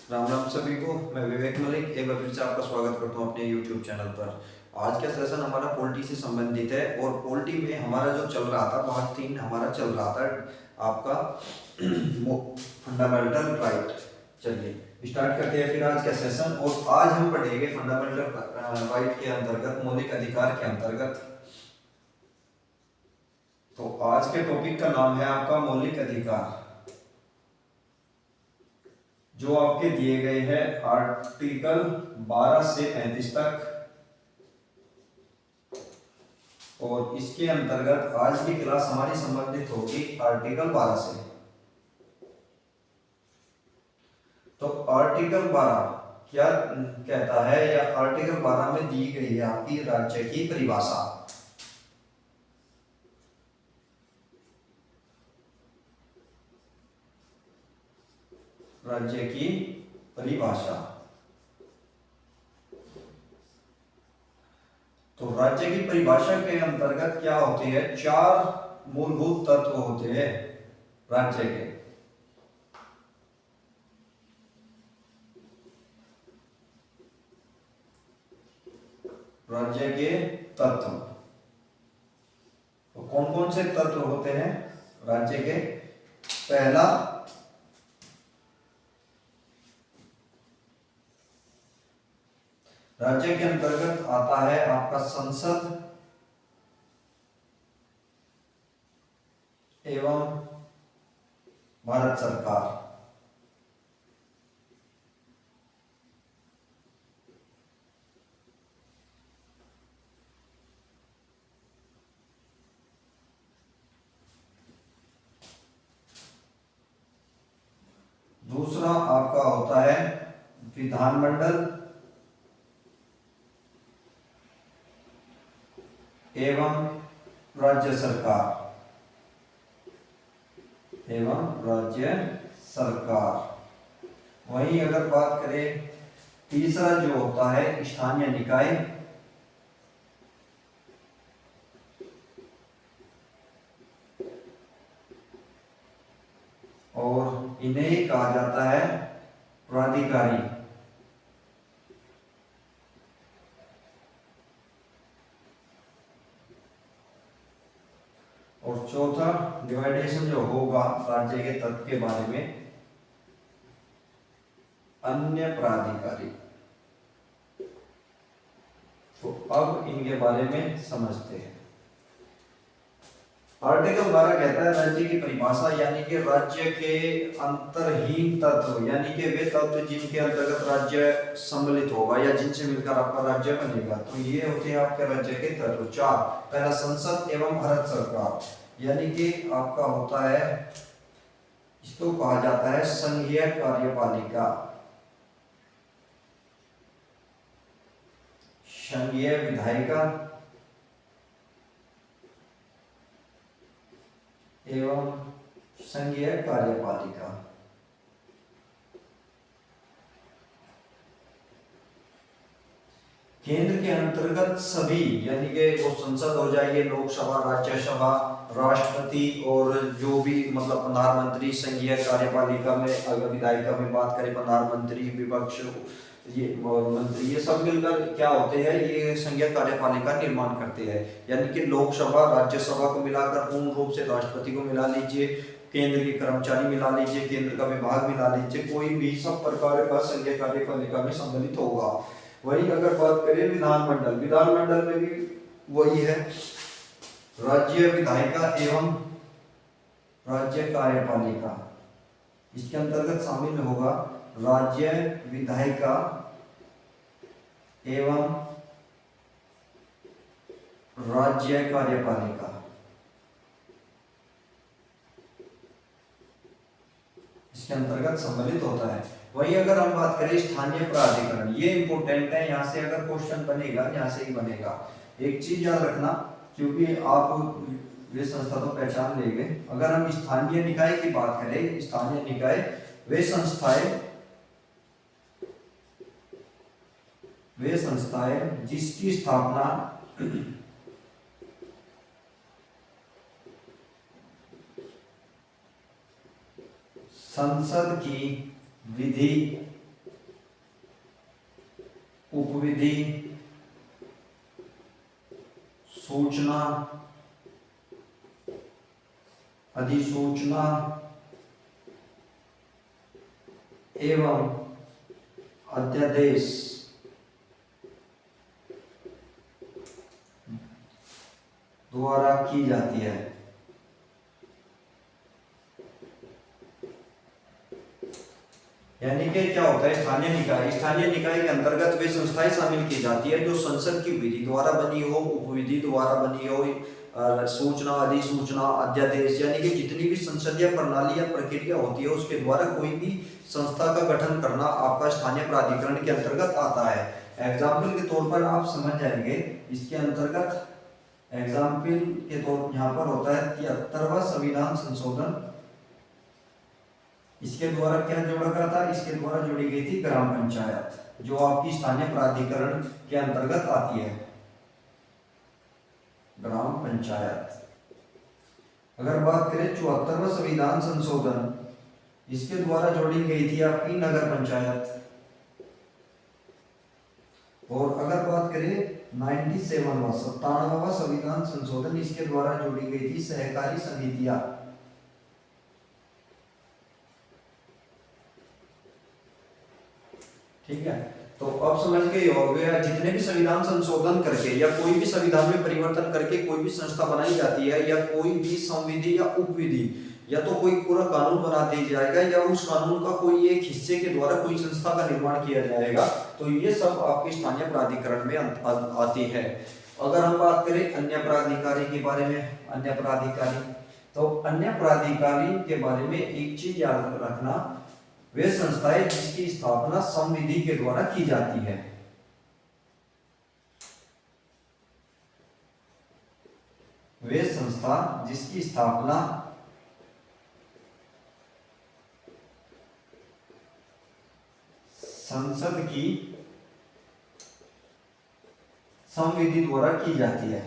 राम राम सभी को। मैं विवेक मलिक एक बार फिर से आपका स्वागत करता हूं अपने YouTube चैनल पर। आज का सेशन हमारा पॉलिटी से संबंधित है और पॉलिटी में हमारा जो चल रहा था भाग 3 हमारा चल रहा था आपका फंडामेंटल राइट। चलिए स्टार्ट करते हैं फिर आज का सेशन। और आज हम पढ़ेंगे फंडामेंटल राइट के अंतर्गत, मौलिक अधिकार के अंतर्गत। तो आज के टॉपिक का नाम है आपका मौलिक अधिकार, जो आपके दिए गए हैं आर्टिकल 12 से 35 तक। और इसके अंतर्गत आज की क्लास हमारी संबंधित होगी आर्टिकल 12 से। तो आर्टिकल 12 क्या कहता है, या आर्टिकल 12 में दी गई है आपकी राज्य की परिभाषा। राज्य की परिभाषा। तो राज्य की परिभाषा के अंतर्गत क्या होती है, 4 मूलभूत तत्व होते हैं राज्य के। राज्य के तत्व तो कौन कौन से तत्व होते हैं राज्य के? पहला, राज्य के अंतर्गत आता है आपका संसद एवं भारत सरकार। दूसरा आपका होता है विधानमंडल एवं राज्य सरकार। वहीं अगर बात करें, तीसरा जो होता है स्थानीय निकाय। और इन्हें ही कहा जाता है प्राधिकारी। और चौथा डिवाइडेशन जो होगा राज्य के तत्व के बारे में, अन्य प्राधिकारी। तो अब इनके बारे में समझते हैं। आर्टिकल 12 कहता है राज्य की परिभाषा, यानी कि राज्य के अंतरहीन तत्व, यानी कि वे तत्व जिनके अंतर्गत राज्य सम्मिलित होगा या जिनसे मिलकर आपका राज्य बनेगा। तो ये होते हैं आपके राज्य के तत्व 4। पहला संसद एवं भारत सरकार, यानी कि आपका होता है, इसको कहा जाता है संघीय कार्यपालिका। संघीय विधायिका एवं संघीय कार्यपालिका। केंद्र के अंतर्गत सभी, यानी कि वो संसद हो जाएगी, लोकसभा, राज्यसभा, राष्ट्रपति और जो भी मतलब प्रधानमंत्री। संघीय कार्यपालिका में अगर विधायिका में बात करें, प्रधानमंत्री, विपक्ष, ये मंत्री, ये सब मिलकर क्या होते हैं, ये संघीय कार्यपालिका निर्माण करते हैं। यानी कि लोकसभा, राज्यसभा को मिलाकर पूर्ण रूप से राष्ट्रपति को मिला लीजिए, केंद्र के कर्मचारी मिला लीजिए, केंद्र का विभाग मिला लीजिए, कोई भी सब प्रकार का संघीय कार्यपालिका में सम्मिलित होगा। वही अगर बात करें विधानमंडल, विधानमंडल में भी वही है, राज्य विधायिका एवं राज्य कार्यपालिका। इसके अंतर्गत शामिल होगा राज्य विधायिका एवं राज्य कार्यपालिका। इसके अंतर्गत सम्मिलित होता है। वहीं अगर हम बात करें स्थानीय प्राधिकरण, ये इंपॉर्टेंट है, यहाँ से अगर क्वेश्चन बनेगा, यहाँ से ही बनेगा। एक चीज याद रखना, क्योंकि आप वे संस्था तो पहचान लेंगे। अगर हम स्थानीय निकाय की बात करें, स्थानीय निकाय वे संस्थाएं जिसकी स्थापना संसद की विधि उपविधि सूचना अधिसूचना एवं अध्यादेश द्वारा की जाती है। यानी कि क्या होता है स्थानीय निकाय, स्थानीय निकाय के अंतर्गत वे संस्थाएं शामिल की जाती है जो संसद की विधि द्वारा बनी हो, उपविधि द्वारा बनी हो, सूचना अधिसूचना अध्यादेश, यानी कि जितनी भी संसदीय प्रणाली या प्रक्रिया होती है उसके द्वारा कोई भी संस्था का गठन करना आपका स्थानीय प्राधिकरण के अंतर्गत आता है। एग्जाम्पल के तौर पर आप समझ जाएंगे इसके अंतर्गत, एग्जाम्पल के तौर यहाँ पर होता है 73वां संविधान संशोधन। इसके द्वारा क्या जोड़ा गया था, इसके द्वारा जोड़ी गई थी ग्राम पंचायत जो आपकी स्थानीय प्राधिकरण के अंतर्गत आती है, ग्राम पंचायत। अगर बात करें 74वां संविधान संशोधन, इसके द्वारा जोड़ी गई थी आपकी नगर पंचायत। और अगर बात करें 97वां संविधान संशोधन, इसके द्वारा जोड़ी गई थी सहकारी समितियां। ठीक है, तो अब समझ गए हो गया जितने भी संविधान संशोधन करके या कोई भी संविधान में परिवर्तन करके कोई भी संस्था बनाई जाती है या कोई भी संविधि या उपविधि या तो कोई पूरा कानून बना दिया जाएगा या उस कानून का कोई एक हिस्से के द्वारा कोई संस्था का निर्माण किया जाएगा, तो ये सब आपके स्थानीय प्राधिकरण में आती है। अगर हम बात करें अन्य प्राधिकारी के बारे में, अन्य प्राधिकारी, तो अन्य प्राधिकारी के बारे में एक चीज याद रखना, वे संस्थाएं जिसकी स्थापना संविधि के द्वारा की जाती है। वे संस्था जिसकी स्थापना संसद की संविधि द्वारा की जाती है।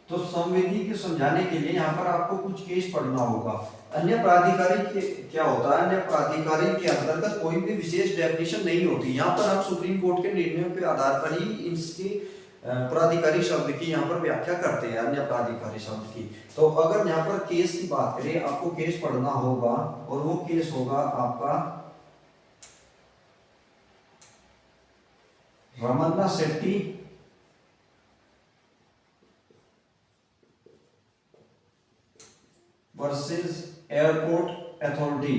तो संविधि के समझाने के लिए यहाँ पर आपको कुछ केस पढ़ना होगा। अन्य प्राधिकारी के क्या होता है, अन्य प्राधिकारी के अंतर्गत कोई भी विशेष डेफिनेशन नहीं होती। यहाँ पर आप सुप्रीम कोर्ट के निर्णयों के आधार पर ही इसकी प्राधिकारी शब्द की यहाँ पर व्याख्या करते हैं, अन्य प्राधिकारी शब्द की। तो अगर यहाँ पर केस की बात करें, आपको केस पढ़ना होगा और वो केस होगा आपका Ramanna Shetty versus airport authority.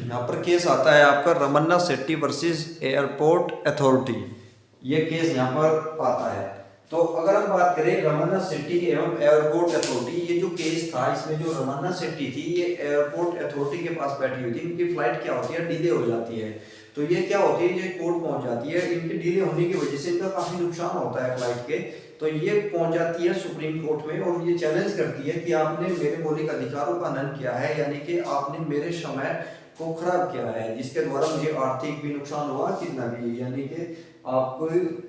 यहाँ पर केस आता है आपका Ramanna Shetty versus airport authority, ये केस यहाँ पर आता है। तो अगर हम बात करें रमन्ना शेट्टी एवं एयरपोर्ट अथॉरिटी, ये जो केस था इसमें जो रमन्ना शेट्टी थी ये एयरपोर्ट अथॉरिटी के पास बैठी हुई थी। इनकी फ्लाइट क्या होती है, डिले हो जाती है। तो ये क्या होती है, ये कोर्ट पहुंच जाती है, इनके डिले होने की वजह से इनका काफी नुकसान होता है फ्लाइट के। तो ये पहुंच जाती है सुप्रीम कोर्ट में और ये चैलेंज करती है कि आपने मेरे मौलिक अधिकारों का हनन किया है, यानी कि आपने मेरे समय को खराब किया है, जिसके द्वारा मुझे आर्थिक भी नुकसान हुआ, कितना भी, यानी कि आपको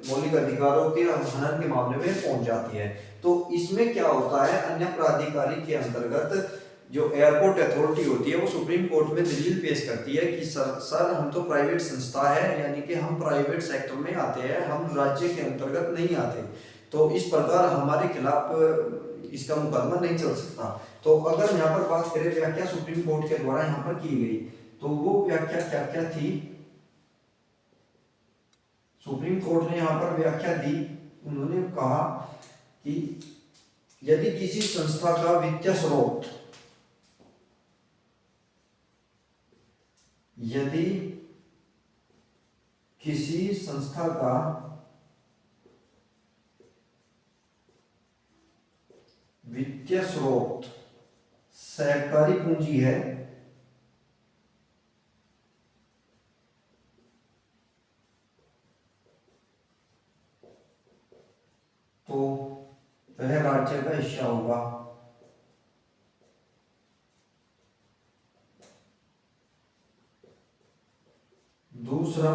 मौलिक अधिकारों के हनन के मामले में पहुंच जाती है। तो इसमें क्या होता है, अन्य प्राधिकारी के अंतर्गत जो एयरपोर्ट अथॉरिटी होती है वो सुप्रीम कोर्ट में दलील पेश करती है कि सर हम तो प्राइवेट संस्था है, यानी कि हम प्राइवेट सेक्टर में आते हैं, हम राज्य के अंतर्गत नहीं आते, तो इस प्रकार हमारे खिलाफ इसका मुकदमा नहीं चल सकता। तो अगर यहाँ पर बात करें व्याख्या सुप्रीम कोर्ट के द्वारा यहाँ पर की गई, तो वो व्याख्या क्या क्या थी, सुप्रीम कोर्ट ने यहाँ पर व्याख्या दी। उन्होंने कहा कि यदि किसी संस्था का वित्तीय स्रोत, यदि किसी संस्था का वित्तीय स्रोत सहकारी पूंजी है, तो वह राज्य का हिस्सा होगा। दूसरा,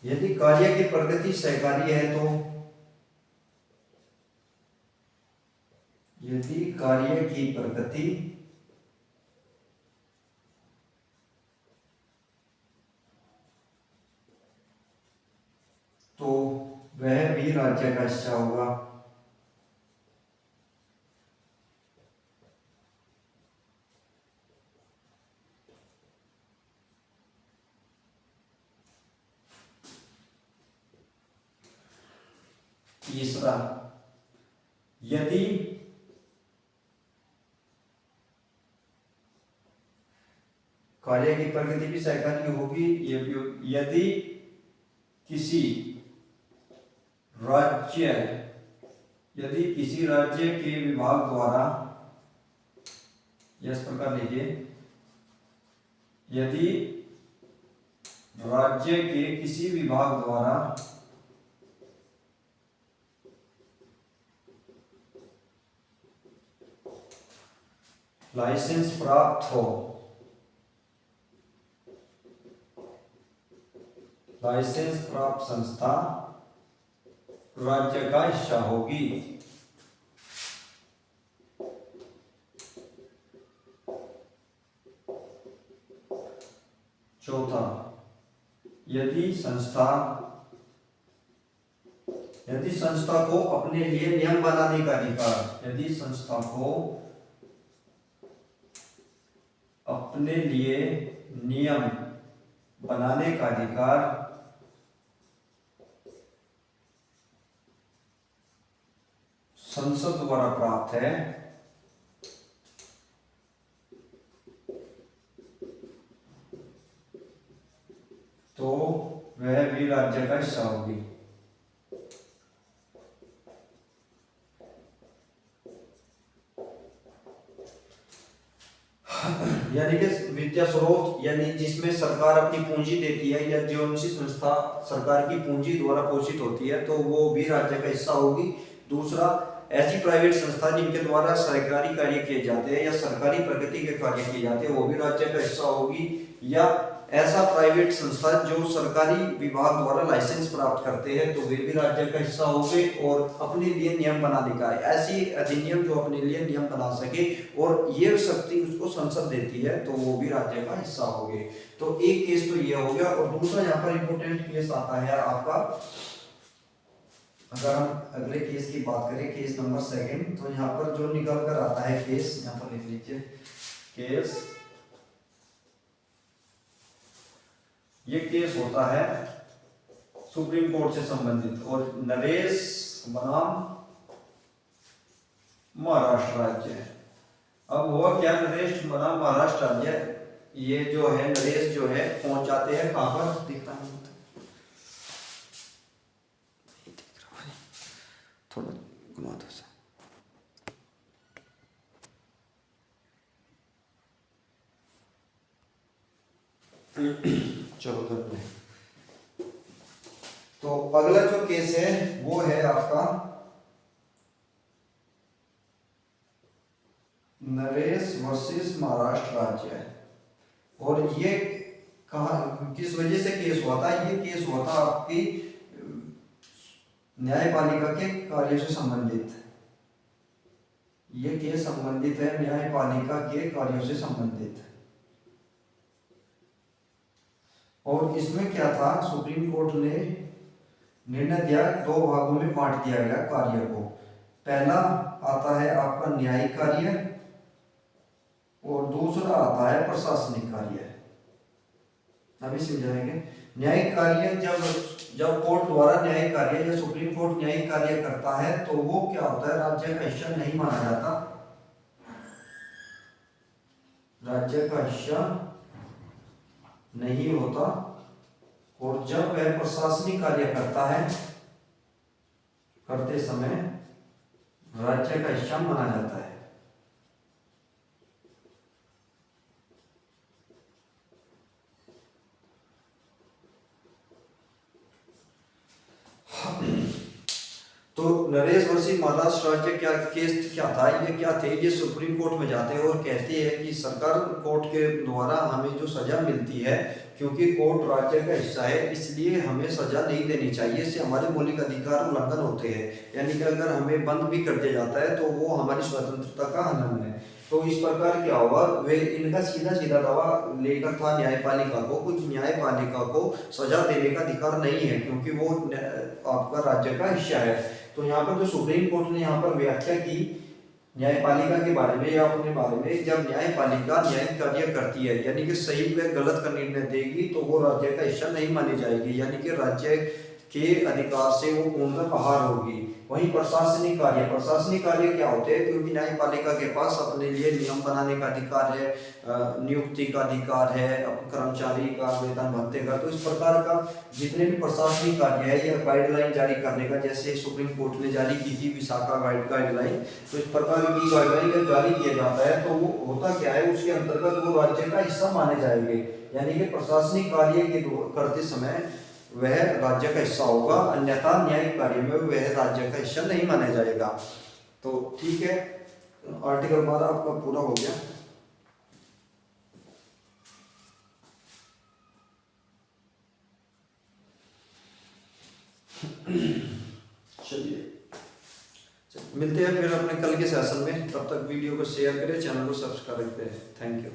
यदि कार्य की प्रगति सहकारी है तो, यदि कार्य की प्रगति तो वह भी राज्य का हिस्सा होगा। तीसरा, यदि कार्य की प्रगति भी सहकारी होगी, यदि किसी राज्य, यदि किसी राज्य के विभाग द्वारा, इस प्रकार लिखिए, यदि राज्य के किसी विभाग द्वारा लाइसेंस प्राप्त हो, लाइसेंस प्राप्त संस्था राज्य का हिस्सा होगी। चौथा, यदि संस्था को अपने लिए नियम बनाने का अधिकार, यदि संस्था को अपने लिए नियम बनाने का अधिकार संसद द्वारा प्राप्त है, तो वह भी राज्य का हिस्सा होगी। यानी कि वित्तीय स्रोत, यानी जिसमें सरकार अपनी पूंजी देती है या जो सी संस्था सरकार की पूंजी द्वारा पोषित होती है, तो वो भी राज्य का हिस्सा होगी। दूसरा, ऐसी प्राइवेट संस्था जिनके द्वारा सरकारी कार्य किए जाते हैं या सरकारी प्रगति के कार्य किए जाते हैं, वो भी राज्य का हिस्सा होगी। या ऐसा प्राइवेट संस्था जो सरकारी विभाग द्वारा लाइसेंस प्राप्त करते हैं, तो वे भी राज्य का हिस्सा होंगे। और अपने लिए नियम बनाने का, ऐसी अधिनियम जो अपने लिए नियम बना सके और ये शक्ति उसको संसद देती है, तो वो भी राज्य का हिस्सा होंगे। तो एक केस तो ये हो गया। और दूसरा यहाँ पर इंपोर्टेंट केस आता है आपका, अगर हम अगले केस की बात करें, केस नंबर 2, तो यहाँ पर जो निकल कर आता है केस, यहाँ पर लिख लीजिए केस। ये केस होता है सुप्रीम कोर्ट से संबंधित, और नरेश बनाम महाराष्ट्र राज्य। अब हुआ क्या, नरेश बनाम महाराष्ट्र राज्य, ये जो है नरेश जो है पहुंच जाते हैं कहां पर, दिखता नहीं, थोड़ा घुमा दो सर। चलो करते हैं। तो अगला जो केस है वो है आपका नरेश वर्सेस महाराष्ट्र राज्य। और ये कहा किस वजह से केस हुआ था, ये केस हुआ था आपकी न्यायपालिका के कार्यों से संबंधित। ये केस संबंधित है न्यायपालिका के कार्यों से संबंधित। और इसमें क्या था, सुप्रीम कोर्ट ने निर्णय दिया, 2 भागों में बांट दिया गया कार्य को। पहला आता है आपका न्यायिक कार्य और दूसरा आता है प्रशासनिक कार्य। अभी समझाएंगे। न्यायिक कार्य, जब कोर्ट द्वारा न्यायिक कार्य या सुप्रीम कोर्ट न्यायिक कार्य करता है, तो वो क्या होता है, राज्य का हिस्सा नहीं माना जाता, राज्य का हिस्सा नहीं होता। और जब वह प्रशासनिक कार्य करता है, करते समय राज्य का हिस्सा माना जाता है। तो नरेश वर्षी महाराष्ट्र राज्य क्या केस क्या था, ये क्या थे, ये सुप्रीम कोर्ट में जाते हैं और कहते हैं कि सरकार कोर्ट के द्वारा हमें जो सजा मिलती है, क्योंकि कोर्ट राज्य का हिस्सा है इसलिए हमें सजा नहीं देनी चाहिए, इससे हमारे मौलिक अधिकार उल्लंघन होते हैं। यानी कि अगर हमें बंद भी कर दिया जाता है तो वो हमारी स्वतंत्रता का हनन है। तो इस प्रकार क्या होगा, वे इनका सीधा सीधा दावा लेकर था न्यायपालिका को, कुछ न्यायपालिका को सजा देने का अधिकार नहीं है क्योंकि वो आपका राज्य का हिस्सा है। तो यहाँ पर जो सुप्रीम कोर्ट ने यहाँ पर व्याख्या की न्यायपालिका के बारे में या अपने बारे में, जब न्यायपालिका न्याय कार्य करती है यानी कि सही व गलत का निर्णय देगी तो वो राज्य का हिस्सा नहीं मानी जाएगी, यानी कि राज्य के अधिकार से वो पूर्णतः बाहर होगी। वहीं प्रशासनिक कार्य क्या होते हैं, क्योंकि न्यायपालिका के पास अपने लिए नियम बनाने का अधिकार है, नियुक्ति का अधिकार है, कर्मचारी का वेतन भत्ते का, तो इस प्रकार का जितने भी प्रशासनिक कार्य है या गाइडलाइन जारी करने का, जैसे सुप्रीम कोर्ट ने जारी की थी विशाखा गाइडलाइन, तो इस प्रकार की गाइडलाइन जब जारी किया जाता है तो वो होता क्या है, उसके अंतर्गत वो राज्य का हिस्सा माने जाएंगे, यानी कि प्रशासनिक कार्य के करते समय वह राज्य का हिस्सा होगा, अन्यथा न्यायिक कार्य में वह राज्य का हिस्सा नहीं माना जाएगा। तो ठीक है, आर्टिकल 12 आपका पूरा हो गया। चलिए मिलते हैं फिर अपने कल के सेशन में, तब तक वीडियो को शेयर करें, चैनल को सब्सक्राइब करें। Thank you.